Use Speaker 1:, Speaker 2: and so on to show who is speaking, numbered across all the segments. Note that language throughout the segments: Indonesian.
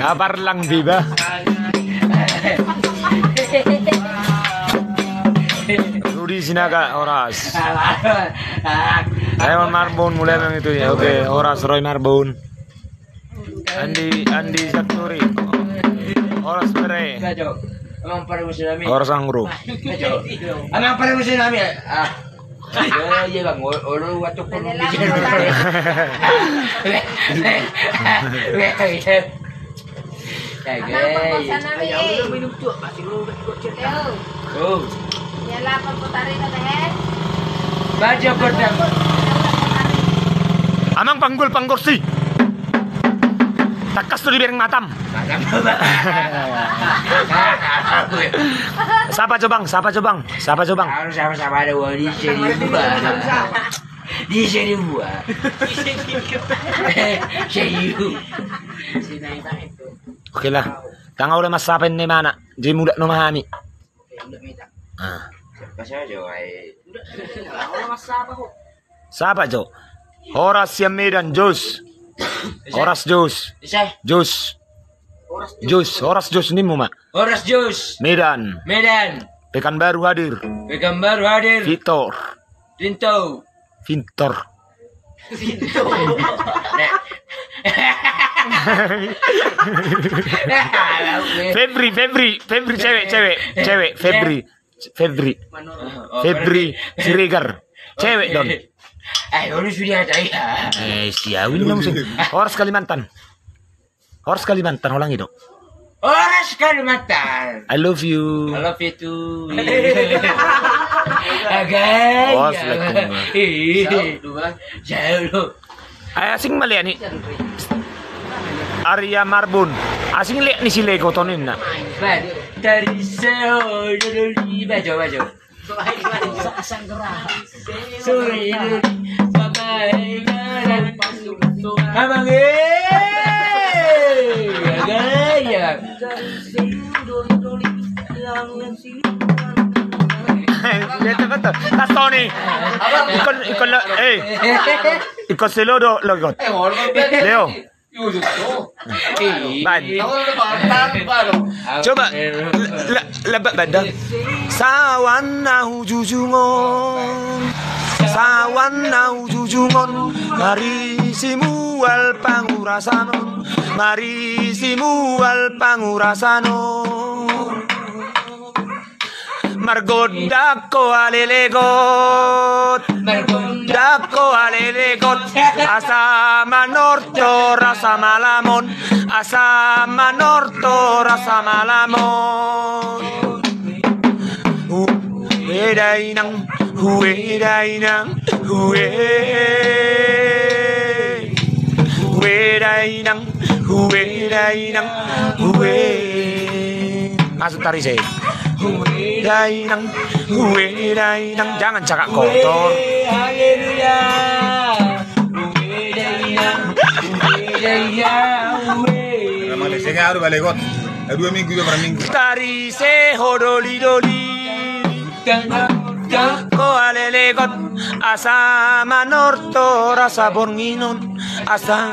Speaker 1: Kabar lang, di ba? Rudy Sinaga, oras. Raymond Marbon mulai memang itu ya. Oke, oras Roy Marbon. Andi Saturi. Oras Bere.
Speaker 2: Amang para musim namin.
Speaker 1: Oras Angro.
Speaker 2: Amang para musim namin. Iya bang, orang waktu pun
Speaker 1: Amang panggul pangkursi. Takas tuh di piring matam. Siapa cobang?
Speaker 2: Harus sama-sama ada uang di sini buah. Di sini buah.
Speaker 1: Oke lah. Tanga udah mas sapen ni mana? Jadi muda no mahami. Siapa Jo? Horas yang Medan Jos. Horas Jos. Horas Jos ni mu mak.
Speaker 2: Horas Jos.
Speaker 1: Medan. Pekanbaru hadir. Victor. Febri Febri Siregar. Cewek dong.
Speaker 2: Ini sudah ada ya.
Speaker 1: Siawin dong sih. Horas Kalimantan ulang itu.
Speaker 2: Horas Kalimantan.
Speaker 1: I love you.
Speaker 2: I love you too. Agak. Jauh.
Speaker 1: Asing mali ni. Arya Marbun. Asing lihat ni si Lego tonin na.
Speaker 2: Dari seo dulu baju. Sorry, abang gaya.
Speaker 1: Lihat apa tu? Tas Tony. Ikon selodo logot. Leo. Ban. Coba lebat badan. Sawan nahu jujungon. Mari simual pangurasanon. Margodako alelegot asama norto rasa malamon huedainang masuk tari saya. Huedainang, jangan cakap kotor.
Speaker 3: Malaysia harus balik kot. 2 minggu berapa minggu?
Speaker 1: Tari se hodoli. Ko alelegot asama norto rasa bornginon asa.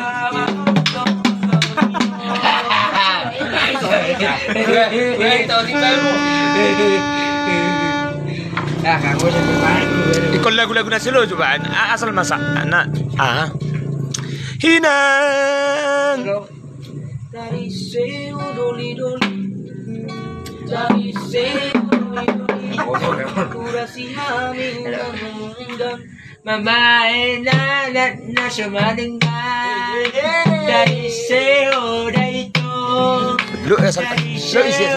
Speaker 1: Ikon lagu-lagu nasi lo coba asal masak anak hinang dari seudoli
Speaker 2: Mama na sumalingan dari seudai
Speaker 1: lu isi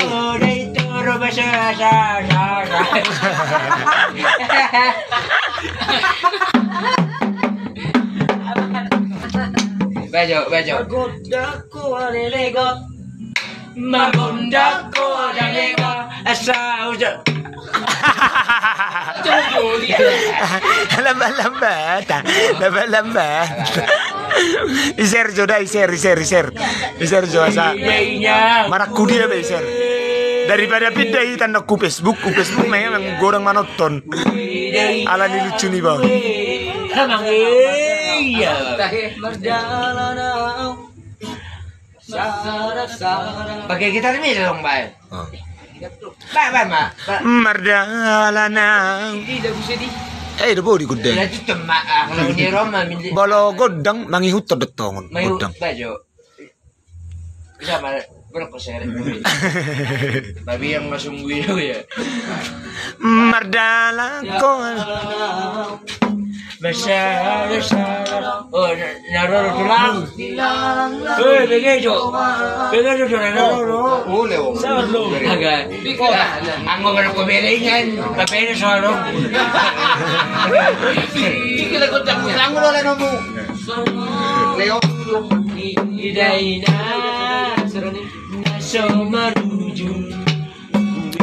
Speaker 2: Bajo. Magondako alelegot asa ujo.
Speaker 1: Lambat. Iserjo dah iser asa. Marakudi dah iser. Daripada pindah hitan ku Facebook memang goreng monoton. Ala ni lucu nih bang.
Speaker 2: Emang iya. Pakai gitar ini dong, Bay.
Speaker 1: Oh.
Speaker 2: Bay, Mak.
Speaker 1: Mardalanang.
Speaker 2: Hindi daw siya di.
Speaker 1: Itu boleh gudeng.
Speaker 2: Nanti temak kalau ni Roma min.
Speaker 1: Bolo godang mangihut terdetongon
Speaker 2: Mayu
Speaker 1: godang.
Speaker 2: bajo. Bisa mal berapa seret. Babi yang masungguin ya.
Speaker 1: Mardalang ko.
Speaker 2: Besar. Oh, naroro tulang. Eh, begitu. Begitu naroro.
Speaker 3: Boleh, Om.
Speaker 2: Sabar lo. Agak. Anggo kan ko belengan, papel solo. Kila ko tak pulang lo lang mo.
Speaker 3: Leo.
Speaker 2: Ida. So maruju.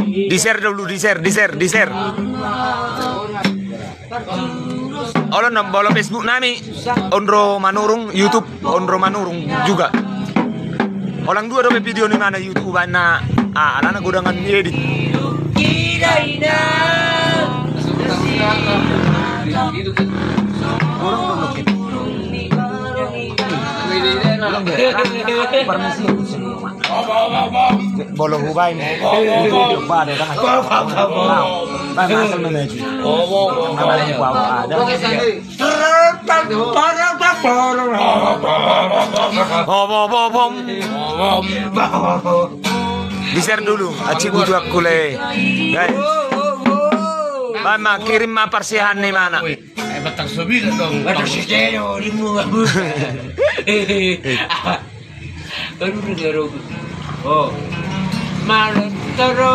Speaker 1: Di-share dulu, di-share. Olon nom bolo Facebook nami Ondro Manurung, YouTube Ondro Manurung juga. Orang dua dobe video ni mana YouTube na alana godangan edit. Bolo hubay ni. Ba de tang. Ba masal menuju. Di-share dulu, aci butuh aku le. Guys. Mama kirim persiahan nih mana?
Speaker 3: Batang sobi dong.
Speaker 2: Batang sejero di muka. Baru negara. Oh. Marotoro.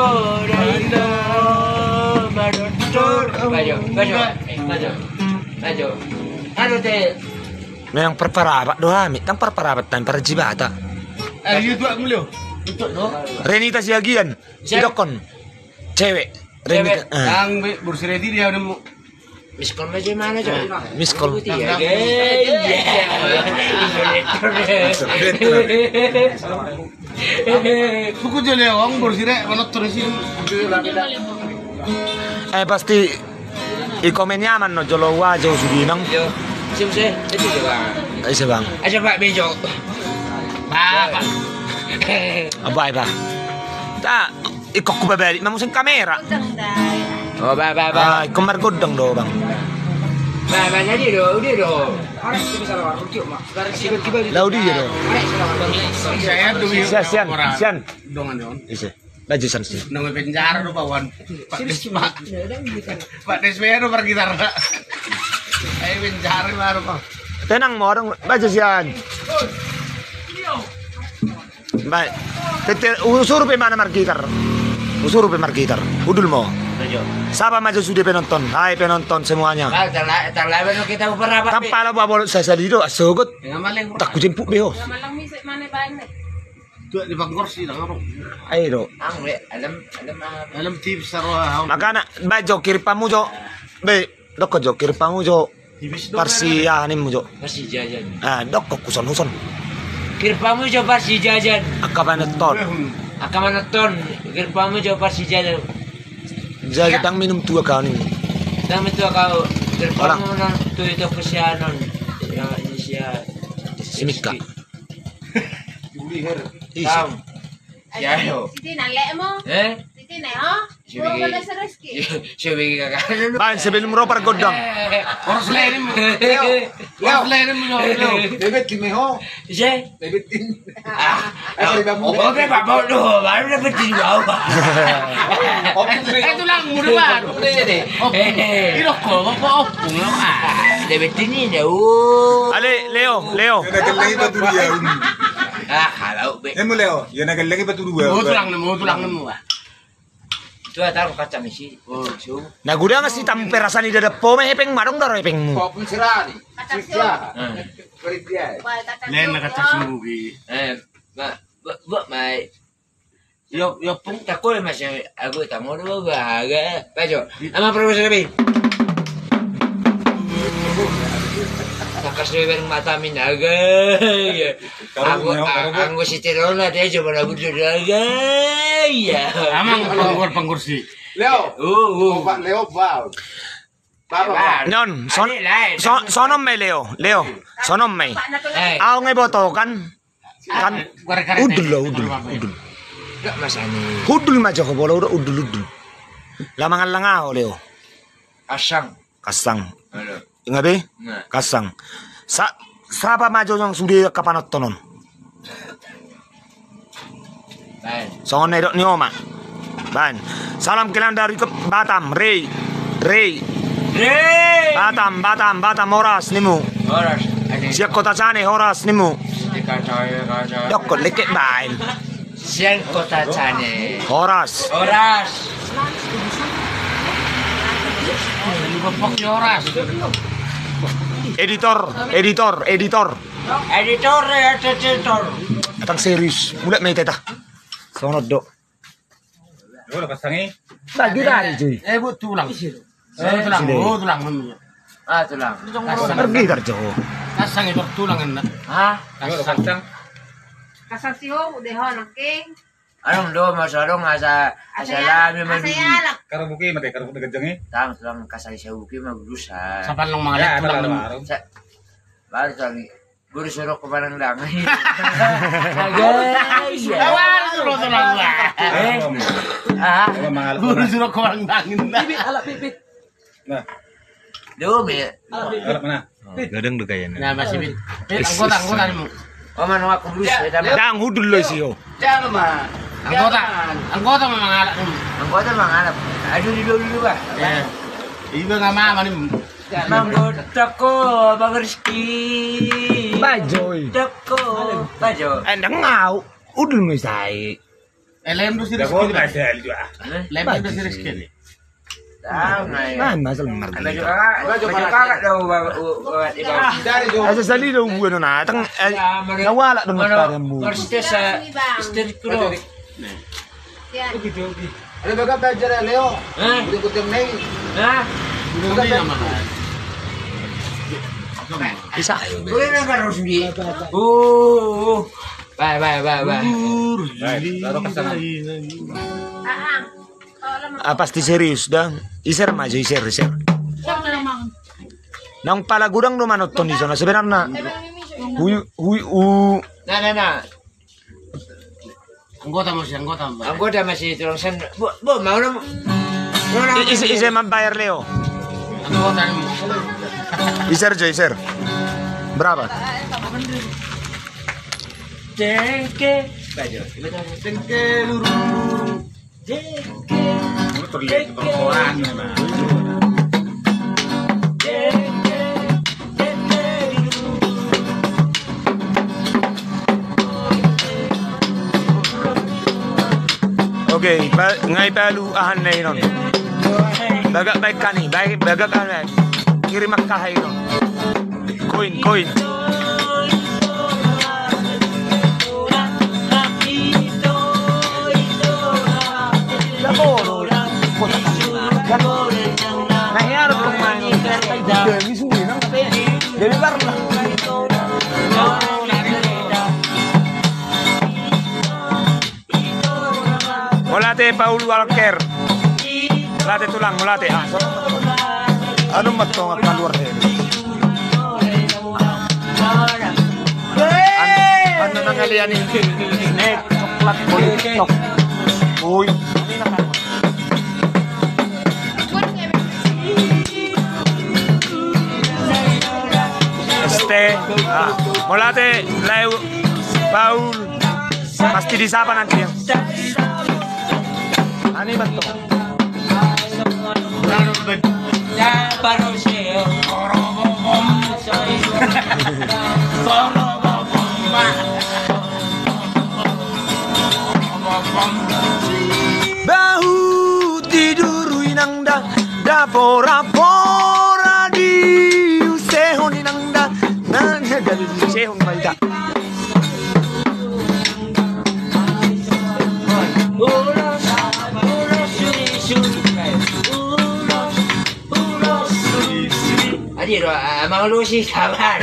Speaker 2: Bajo. Ano te?
Speaker 1: Yang perparabat doa, tang perparabat tan perjibata.
Speaker 3: Itu aku lo.
Speaker 2: Itu no.
Speaker 1: Renita siagian, sidokon. Cewek. Renita.
Speaker 3: Yang bersireti dia udah
Speaker 2: Miskol aja mana coy?
Speaker 1: Miskol.
Speaker 2: Iya.
Speaker 3: Suku jole orang bersirek mana terus ini.
Speaker 1: Pasti ikomen nyaman no jolo wajo suginang.
Speaker 2: Yo. Sih, itu juga.
Speaker 1: Bang.
Speaker 2: Aja Pak Bejo. Pak.
Speaker 1: Abay ba? Ta, ikok ko babali, mamusin kamera.
Speaker 2: Oh, ba.
Speaker 1: Ay, kumar godang do bang.
Speaker 2: Ba, jadi do, udah do.
Speaker 1: Laudi ya do.
Speaker 3: Saya dulu.
Speaker 1: Sian.
Speaker 3: Dongan don.
Speaker 1: Ise. Baju san sih.
Speaker 3: Nang penjara do bawan. Pak Desmaya do pergi tar. Ayo penjara baru Pak.
Speaker 1: Tenang mo orang baju sian. Baik. Usur pe mana markitar. Usur pe markitar. Udul mo.
Speaker 2: Bejo.
Speaker 1: Siapa maju sudah penonton? Hai penonton semuanya.
Speaker 2: Ba, terlalu kita berapa?
Speaker 1: Kampala babol sa salido asogot. Tak kujimpuk beho.
Speaker 3: Tuh di bangkor sih lang ako.
Speaker 1: Ay do.
Speaker 3: Alam tips saro.
Speaker 1: Makana bajo kirpamu jo. Be, doko jo kirpamu jo. Parsianin mo jo.
Speaker 2: Masih jajan.
Speaker 1: Doko kuson-kuson.
Speaker 2: Kirpamu coba si jajan.
Speaker 1: Akapaneton.
Speaker 2: Akamanton. Kirpamu coba si jajan.
Speaker 1: Jadi tang minum tua kau ni.
Speaker 2: Dami tu kau. Kirpamu nang tu itu kesianan. Yang ini sia.
Speaker 1: Simika.
Speaker 2: Tahu. Ya yo.
Speaker 4: Siti nalek mo. Siti ne ho. Puro wala sa reski.
Speaker 2: Siya kakak.
Speaker 1: Bahan sebelum ropar godang.
Speaker 3: Oras lain mo. Oras lain mo. Bebet kimeho.
Speaker 2: Siya.
Speaker 3: Bebetin.
Speaker 2: Oke bapak tu baru dapat jiwa.
Speaker 3: Itu lang muna ba?
Speaker 2: Ilo ko bapak opung lo dapat ini dah.
Speaker 1: Ale, Leo.
Speaker 3: Nagalagi pa tuloy yan.
Speaker 2: Kalau be.
Speaker 3: Mo Leo, yan nagalagi pa tuloy. Tulang mo.
Speaker 2: Tu taruh kaca misi. Oh, so.
Speaker 1: Nah, gudang ngasih tamu perasan di dada pome hepeng marong daro hepengmu.
Speaker 3: Popon sira ni.
Speaker 4: Katak
Speaker 3: Len nakacak sugi.
Speaker 2: Mai. Yo pun takut masih aku tak mau dulu bahagia. Bajo. Ama profesor lebih. Kasih bareng mata minaga. Aku si Terola dia coba lagu Terola. Ya.
Speaker 3: Amang panggur si.
Speaker 5: Leo. Pak Leo wow.
Speaker 1: Non, sonom me Leo. Sonom me. Ako nga boto kan. Kan udul lah, udul.
Speaker 2: Enggak Mas Ani.
Speaker 1: Udul mah Joko bola udah udul. Lamangan langau Leo. Kasang.
Speaker 2: Halo.
Speaker 1: Ngabe?
Speaker 2: Nah.
Speaker 1: Kasang. Siapa maju yang sudah kapanot tonon?
Speaker 2: Baik.
Speaker 1: Songon nedok ni oma. Ban. Salam kelan dari ke Batam, Rey. Batam, Horas nimu.
Speaker 2: Horas.
Speaker 1: Siap kota Cane, Horas nimu.
Speaker 2: Kacau.
Speaker 1: Dokot lekek bain.
Speaker 2: Siang kota Cane.
Speaker 1: Horas. Editor.
Speaker 2: Editor.
Speaker 1: Atang serius. Mulai may teta. Sonod do.
Speaker 3: Udah pasangin.
Speaker 1: Lagi dari cuy.
Speaker 3: Bu tulang. Tulang. Tulang.
Speaker 2: Tulang.
Speaker 1: Pergi dari jauh.
Speaker 3: Kasang itu tulang enak.
Speaker 2: Hah?
Speaker 3: Kasang.
Speaker 4: Kasasyo, udehon, okay?
Speaker 2: Anong do masarong asa lami madudi.
Speaker 4: Asayalak.
Speaker 3: Karo buki mate karo dagajang
Speaker 2: Tang kasay sa buki magdusa.
Speaker 3: Sapan lang mga tulang.
Speaker 2: Baru tangi. Guru suruh ke barang lang.
Speaker 3: Suruh tulang lah. Guru suruh ke barang dangin. Bibit. Nah.
Speaker 2: Dumi.
Speaker 3: Alap mana?
Speaker 1: Gadang do kayaknya.
Speaker 3: Nah, masih bit. Anggota mo.
Speaker 2: Oman aku blus.
Speaker 1: Dang hudul lo sih yo.
Speaker 3: Jangan mah. Anggota mo mga alap.
Speaker 2: Anggota mangalap. Aduh dulu ba?
Speaker 3: Iba nga mama ni mo.
Speaker 2: Anggota ko Bagariski.
Speaker 1: Bajoy.
Speaker 2: Dako. Bajo.
Speaker 1: Endang ngau. Udul mo say.
Speaker 3: Lem do si
Speaker 2: Lem
Speaker 3: do si Rizky.
Speaker 2: Tahu ngai.
Speaker 1: Man, masal marga.
Speaker 2: Baju kakak daw
Speaker 1: Asa salido bueno na tang nawala dong parang mo.
Speaker 2: Perste sa sterikulo.
Speaker 4: Yan.
Speaker 5: Ano ba ka dyan, Leo? Hindi ko tiyang name.
Speaker 3: Hindi naman.
Speaker 1: Isa.
Speaker 2: Kuya na ka Rosdi. Bye.
Speaker 3: Laro kasang.
Speaker 1: Pasti serius dang. Iser maju iser. Nang palagurang numanot to ni na sebenarnya.
Speaker 2: Na.
Speaker 3: Anggota mo.
Speaker 2: Anggota masih tulong san. Bu, mau na.
Speaker 1: Iser membayar Leo.
Speaker 3: Anggota mo.
Speaker 1: Iser. Berapa?
Speaker 2: Tengke. Bajo.
Speaker 3: Tengke lurung. Terlihat orang memang.
Speaker 1: Oke, ngai palu ahan na inon. Bagak baik kani, bagak kani. Kirim makkah inon. Koin. Mulate Paul Walker. Mulate tulang, mulate. Ano matong keluar deh. Ano nang alian ini? Coklat boleh TikTok. Uy. Mulate Leo Paul pasti disapa nanti ya. Ani bantu. Bahu tidur inang da pora di usehon inang da nanya dari usehon baita.
Speaker 2: Adiro, mga lusi kaman.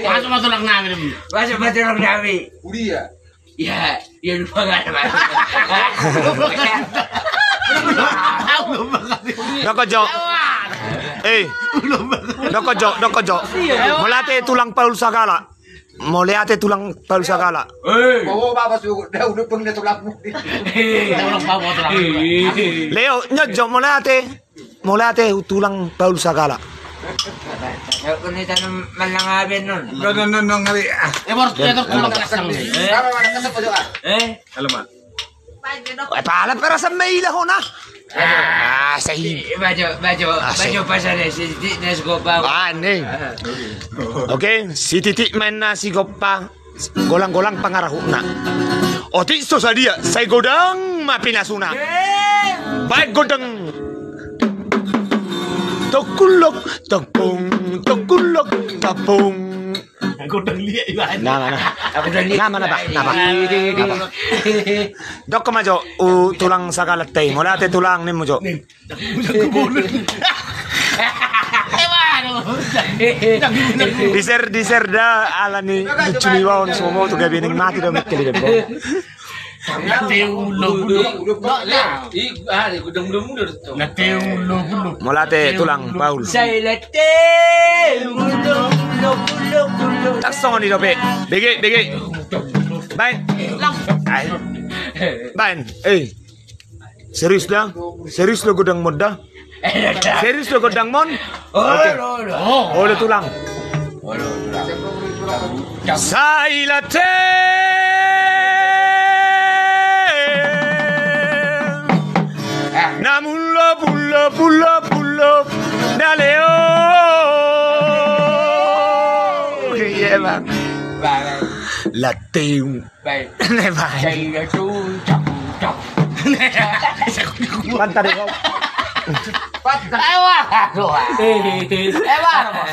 Speaker 3: Masuk lang namin.
Speaker 2: Masuk lang namin.
Speaker 5: Uli ya?
Speaker 2: Ya, ya lupa nga naman.
Speaker 1: Nakajo. Nakajo. Mulate tulang Paul Sagala. Moliate tulang Paul Sagala.
Speaker 5: Oo, babas udah pang natulak mo.
Speaker 1: Leo, nyodjo Moliate tulang Paul Sagala.
Speaker 2: Kung ito nang malangabin nun.
Speaker 5: No, ngawi.
Speaker 1: Pala para sa maila ho na. Sahib.
Speaker 2: Baju pasal ni si Nes Gopa.
Speaker 1: Ning. Okay, si Titik main na si Gopa. Golang-golang pangarahu na. Oti so sa dia, say godang mapinasuna. Baik godang. Tokulok, tokulok, tapong.
Speaker 3: Aku udah lihat juga.
Speaker 2: Aku dah lihat.
Speaker 1: Nama. Dok kemajo tulang Sagala teh. Molate tulang ni mojo. Diser dah ala ni cuniwaon semua tu gabi ning mati dah mikir debo. Molate tulang Paul.
Speaker 2: Saya lete.
Speaker 1: Tak song ni dope. Bege. Bain. Bain. Serius lo godang modda. Serius lo godang mon. Oh, tulang. Sailate. Namun lo pulo daleo. Iya bang. Lateung.
Speaker 2: Baik.
Speaker 1: Này bài.
Speaker 2: Đây là chú chọc.
Speaker 1: Panta deh kau.
Speaker 2: Ewa rồi. Ewa rồi.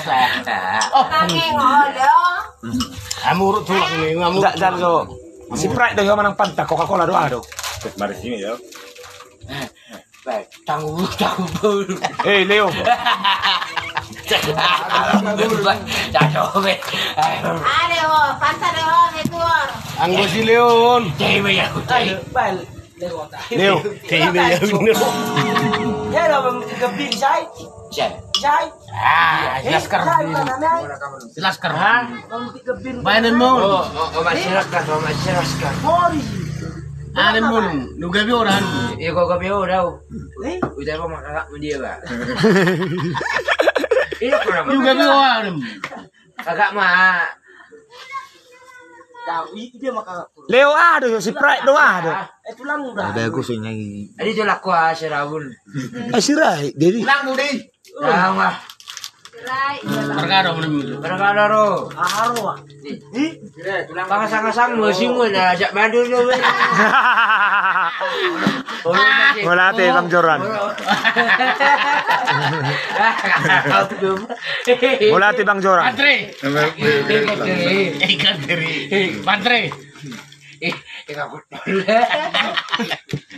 Speaker 3: Amur tulang ni, amur.
Speaker 1: Jangan lo. Si Pride dah yang panta Coca-Cola doa do.
Speaker 3: Mari sini ya.
Speaker 2: Baik, tangguh.
Speaker 1: Leo.
Speaker 3: Anggo si Leon.
Speaker 1: Leo.
Speaker 3: Jelaskan. Mainan mo.
Speaker 2: Masyarakat.
Speaker 3: Anin mo. Nugabi orang.
Speaker 2: Iya kok gabi daw. Udah pa makakak mo dia ba? Iya ko naman.
Speaker 3: Nugabi orang.
Speaker 2: Kakak mah.
Speaker 1: Leo ada si Pride do ada.
Speaker 5: Ada aku sih nyanyi.
Speaker 2: Adi tu laku si Raul.
Speaker 1: Si Rai, jadi.
Speaker 5: Lang mo di.
Speaker 2: Tahu nggak?
Speaker 3: Perkara mo.
Speaker 2: Perkara ro. Pangasang-asang mo singol na ajak madu lo.
Speaker 1: Molate Bang Joran. Molate Bang Joran.
Speaker 3: Patre. Ikan diri. Patre.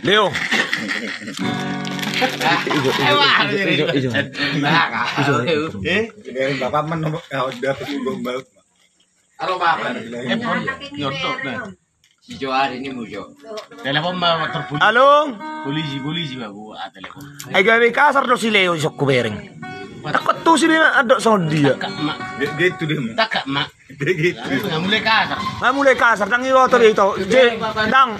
Speaker 1: Leo.
Speaker 5: Bapak man udah gombal.
Speaker 2: Ano ba?
Speaker 3: Nyotok na.
Speaker 2: Si Joar ini mo Jo.
Speaker 3: Telepon ma terpulih.
Speaker 1: Halo.
Speaker 3: Polisi ba buat telepon.
Speaker 1: Ay gabi kasar do si Leo sok kubering. Takut tuh sini ada sama dia.
Speaker 3: Kak mak.
Speaker 5: Gitu deh.
Speaker 3: Tak mak.
Speaker 5: Gitu.
Speaker 3: Nggak mulai kasar.
Speaker 1: Mulai kasar tang iyo to dito. Dang.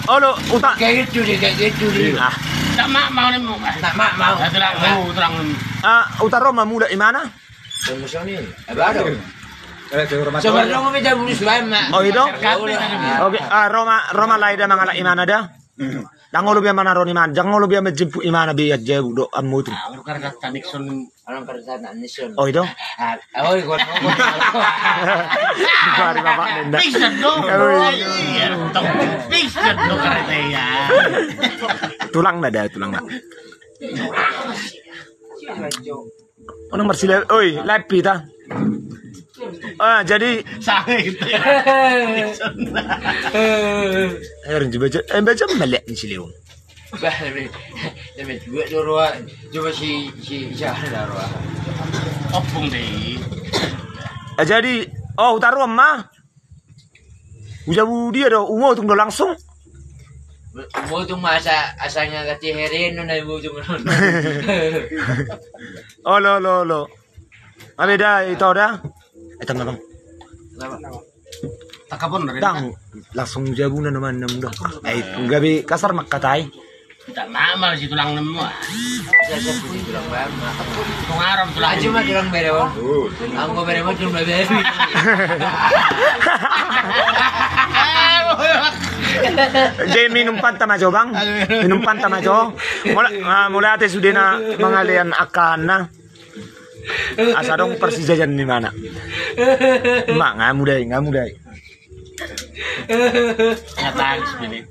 Speaker 1: Olo utak.
Speaker 2: Kayak gitu deh.
Speaker 1: Ah.
Speaker 3: Tak mak mau nih mau.
Speaker 2: Tak mak mau.
Speaker 3: Terang.
Speaker 1: Utar Roma mula imana?
Speaker 2: Promosionin. Abado.
Speaker 5: Rumah
Speaker 2: Sebenarnya kami dah bunuh selama.
Speaker 1: Oh itu? Oke. Roma laida mangala imana dah. Jangan lu biar mana Roni man, jangan lu biar menjemput imana biar jauh do amu tu.
Speaker 3: Karena Nixon.
Speaker 2: Alam kerjaan Nixon.
Speaker 1: Oh itu?
Speaker 2: Oh ikut.
Speaker 1: Dari bapak nenda.
Speaker 3: Nixon dong. Iya, Nixon dong karena ya.
Speaker 1: Tulang nada, tulang nada. Oh nomor sila, oi, lepi ta. Jadi
Speaker 3: Sakit.
Speaker 1: Ayun baca melek ni si Leo.
Speaker 2: Demi dua doa coba si Syahra doa.
Speaker 3: Opung deh.
Speaker 1: Jadi utar Roma. Ujabu dia do umur tunggu langsung.
Speaker 2: Mau tu masa asalnya kati herin na ibu tu meron.
Speaker 1: Lo. Abeda itu dah. Bang.
Speaker 3: Takapon rin.
Speaker 1: Dang, langsung jabu na naman ng muda. Ay, gabi kasar makatay.
Speaker 3: Tak mama si tulang nemu.
Speaker 2: Saya pun tulang bam.
Speaker 3: Kung araw tulang.
Speaker 2: Aja mah tulang berewo. Ang berewo cuma berewo.
Speaker 1: Jay, minum panta majo bang? Minum panta majo? Mula ate sudah na mengalian akan na. Asa dong Persija di mana? Mak nggak mudah.
Speaker 3: Nyataan sebenarnya.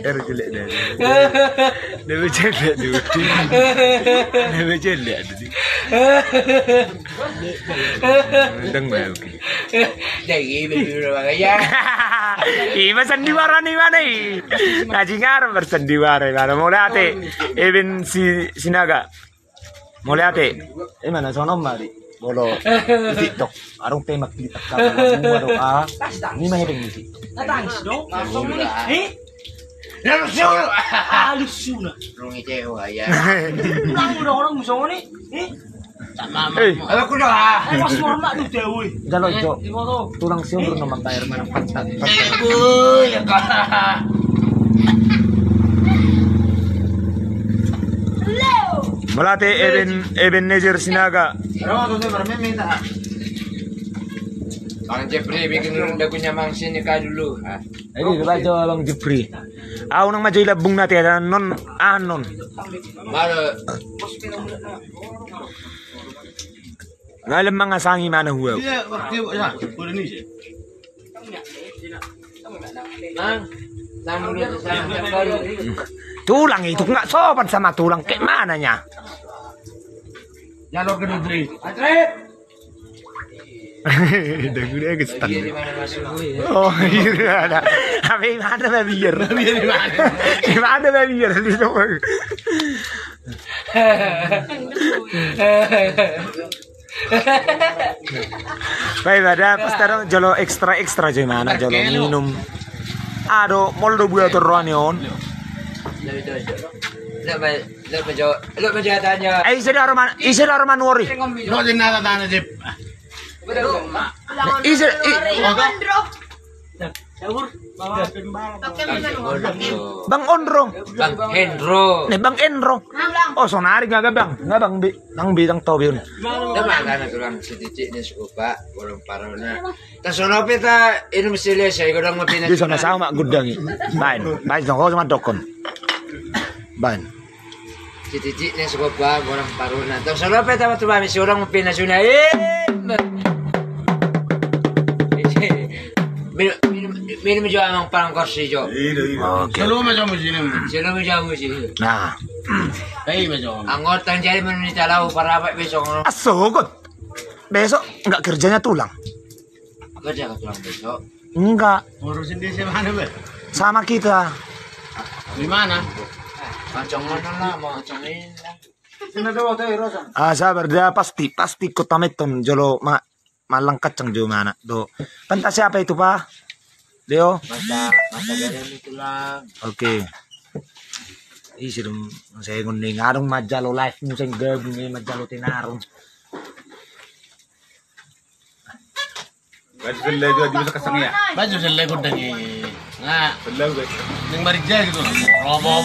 Speaker 1: Jelek dah. Dia jelek dulu. Dia jelek tadi. Deng bau.
Speaker 2: Jadi begitu bagaya.
Speaker 1: Ima sandiwara ni mana i? Ngaji ngarep bersandiwara mana mulai ate even si sinaga mulai ate mana sono mari bolo TikTok arung temak di takal baru ni mah hedeng ni
Speaker 2: Natangis dong.
Speaker 3: Lalu siapa?
Speaker 2: Lucu na. Rong ito ya.
Speaker 6: Ulang udah orang musuh ni.
Speaker 3: Tak mama.
Speaker 2: Alam ko na.
Speaker 6: Mas mama tu dewi.
Speaker 1: jalo jo tulang siung bro naman tayar manang pantat
Speaker 3: Ya kah.
Speaker 1: Malate even Nezer sinaga
Speaker 5: Ano to sir, minta.
Speaker 2: Bang Jeffrey bikin lagunya Mang Sinika dulu.
Speaker 1: ini diba jo Bang Jepri aw nang majoy labung natin non anon
Speaker 2: Baru
Speaker 1: ngalam mga sangi mana huwa
Speaker 3: Dia waktu ya, udah ni je.
Speaker 2: Mang tamu dulu sana baru.
Speaker 1: tulang itu nggak sopan sama tulang kayak mana nya
Speaker 3: Jalo ke negeri.
Speaker 1: dagu dia gestan
Speaker 2: Di mana masuk gue.
Speaker 1: oh iya ada tapi mana babier
Speaker 3: Dia di mana?
Speaker 1: di mana babier di sana baik ada pas taruh jalo ekstra gimana jalo minum aduh moldo buat teronion
Speaker 2: Lo tanya.
Speaker 1: ay isa roman worry
Speaker 3: Lo din nata tanah je.
Speaker 1: isa bang Onrong
Speaker 2: Bang Hendro.
Speaker 1: nih bang Enrong oh sonari nggak bang bidang tobion
Speaker 2: Nama kan tulang sedikit ni suka orang parona. Tasono peta ini mesti lihat saya godang ngopin.
Speaker 1: di sana sama gudangi bain dong kau cuma dokon bain
Speaker 2: Sedikit ni suka orang parona. Tasono peta waktu kami si orang ngopin nasional. Minum jo amang parang kursi jo.
Speaker 1: oke
Speaker 3: Selalu macam sini.
Speaker 2: Sino mo jamu sih.
Speaker 1: nah
Speaker 3: Kayak macam.
Speaker 2: Angot tang jadi menunita lau para apa besok.
Speaker 1: asokot besok nggak kerjanya tulang
Speaker 2: Kerja ke tulang besok.
Speaker 1: enggak
Speaker 3: Urusin dia siapa mana be?
Speaker 1: sama kita
Speaker 3: Di mana?
Speaker 2: Macam mana lah, macam ini lah.
Speaker 1: sabar dia pasti kota meton jolo malang kacang jo mana do pentas siapa itu pak Deo
Speaker 2: Masa gadan itu lang.
Speaker 1: oke isi dong saya nguning arong majalo live mo sa gabi ni majalo tinarong
Speaker 3: Baju selai kau dengi. Nah, selai gue. Neng marija gitu. Robom.